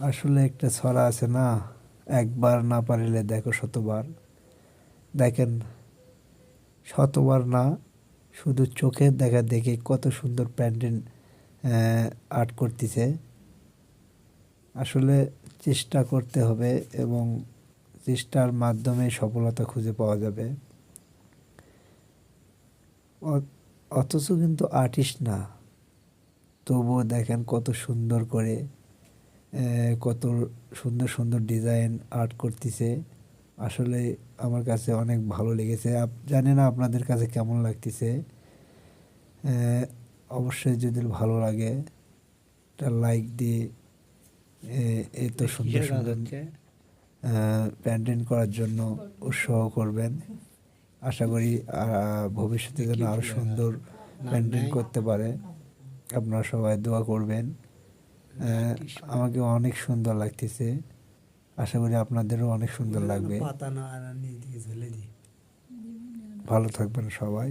আসলে একটা ছড়া আছে না, একবার না পারিলে দেখো শতবার। দেখেন, শতবার না, শুধু চোখের দেখা দেখে কত সুন্দর প্যান্ডেল আর্ট করতেছে। আসলে চেষ্টা করতে হবে এবং চেষ্টার মাধ্যমে সফলতা খুঁজে পাওয়া যাবে। অথচ কিন্তু আর্টিস্ট না, তবুও দেখেন কত সুন্দর করে কত সুন্দর সুন্দর ডিজাইন আর্ট করতেছে। আসলে আমার কাছে অনেক ভালো লেগেছে। জানি না আপনাদের কাছে কেমন লাগতেছে। অবশ্যই যদি ভালো লাগে একটা লাইক দিয়ে এত সুন্দর সুন্দর পেন্টিং করার জন্য উৎসাহ করবেন। আশা করি ভবিষ্যতে যেন আরও সুন্দর পেন্টিং করতে পারে। আপনারা সবাই দোয়া করবেন। আমাকে অনেক সুন্দর লাগতেছে, আশা করি আপনাদেরও অনেক সুন্দর লাগবে। ভালো থাকবেন সবাই।